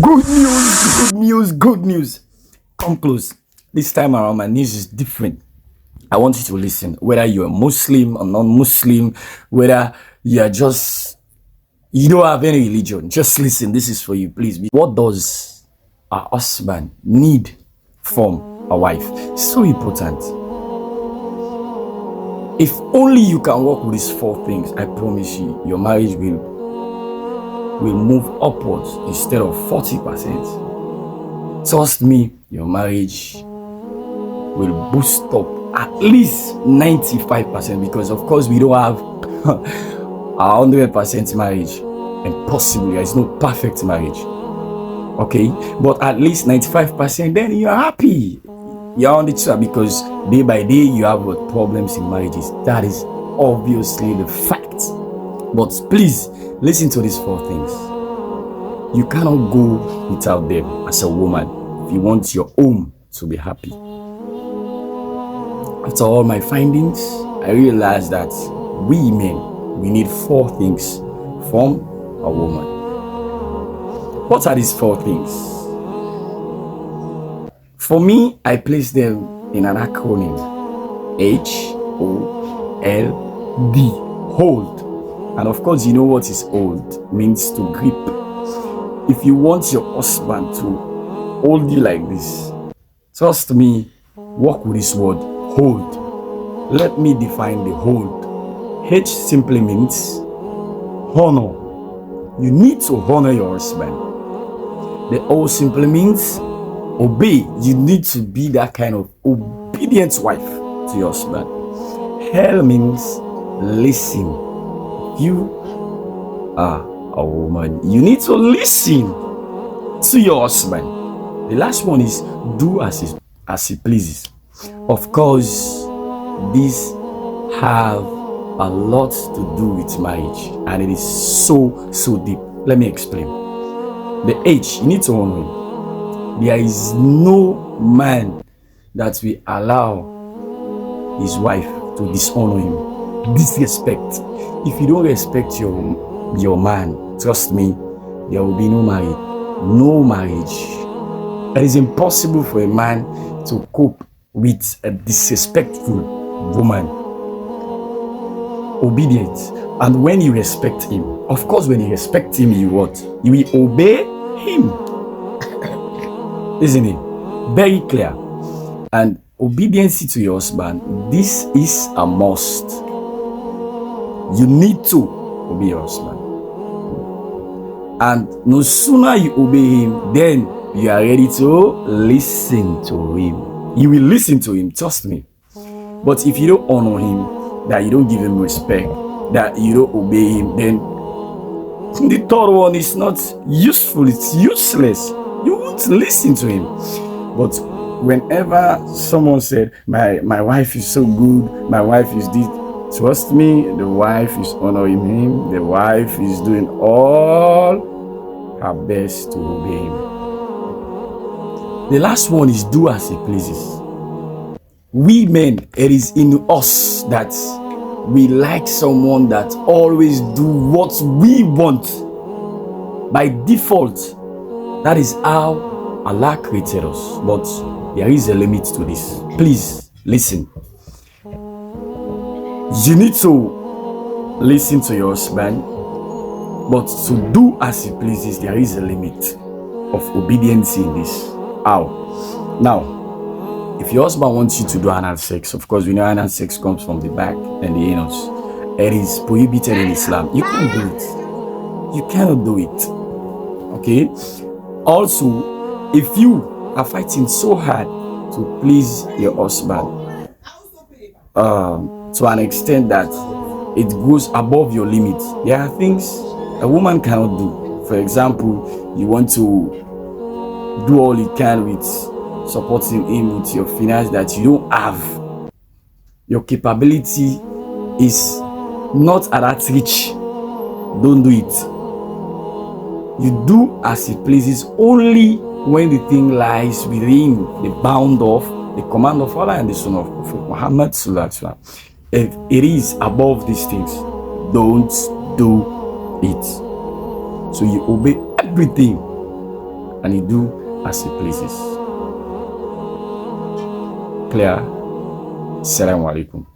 Good news, good news, good news. Come close. This time around, my news is different. I want you to listen. Whether you're a Muslim or non-Muslim, whether you're just you don't have any religion, just listen. This is for you, please. What does a husband need from a wife? So important. If only you can work with these four things, I promise you, your marriage will move upwards instead of 40%. Trust me, your marriage will boost up at least 95%, because of course we don't have a 100% marriage, and possibly there is no perfect marriage. Okay, but at least 95%, then you're happy. You're on the track, because day by day you have problems in marriages. That is obviously the fact. But please listen to these four things. You cannot go without them as a woman if you want your home to be happy. After all my findings, I realized that we men, we need four things from a woman. What are these four things? For me, I place them in an acronym: HOLD. Hold. And of course, you know what is hold means: to grip. If you want your husband to hold you like this, trust me, work with this word, hold. Let me define the hold. H simply means honor. You need to honor your husband. The O simply means obey. You need to be that kind of obedient wife to your husband. L means listen. You are a woman. You need to listen to your husband. The last one is do as he pleases. Of course, these have a lot to do with marriage, and it is so deep. Let me explain. The H, you need to honor him. There is no man that will allow his wife to dishonor him, disrespect. If you don't respect your man, trust me, there will be no marriage. It is impossible for a man to cope with a disrespectful woman. Obedient. And when you respect him, of course, when you respect him, you what? You will obey him. Isn't it? Very clear. And obedience to your husband, this is a must. You need to obey your husband. And no sooner you obey him, then you are ready to listen to him. You will listen to him, trust me. But if you don't honor him, that you don't give him respect, that you don't obey him, then the third one is not useful, it's useless. You won't listen to him. But whenever someone said, my wife is so good, my wife is this, trust me, the wife is honoring him. The wife is doing all her best to obey him. The last one is do as he pleases. We men, it is in us that we like someone that always do what we want. By default, that is how Allah created us. But there is a limit to this. Please listen. You need to listen to your husband, but to do as he pleases, there is a limit of obedience in this. How? Now, if your husband wants you to do anal sex, of course, we know anal sex comes from the back and the anus. It is prohibited in Islam. You can't do it. You cannot do it. Okay? Also, if you are fighting so hard to please your husband, to an extent that it goes above your limit, there are things a woman cannot do. For example, you want to do all you can with supporting him with your finance that you don't have. Your capability is not at that reach. Don't do it. You do as he pleases only when the thing lies within the bound of the command of Allah and the Son of Prophet Muhammad Sallallahu Alaihi Wasallam. If it is above these things, don't do it. So you obey everything and he do as he pleases. Clear? Assalamu alaikum.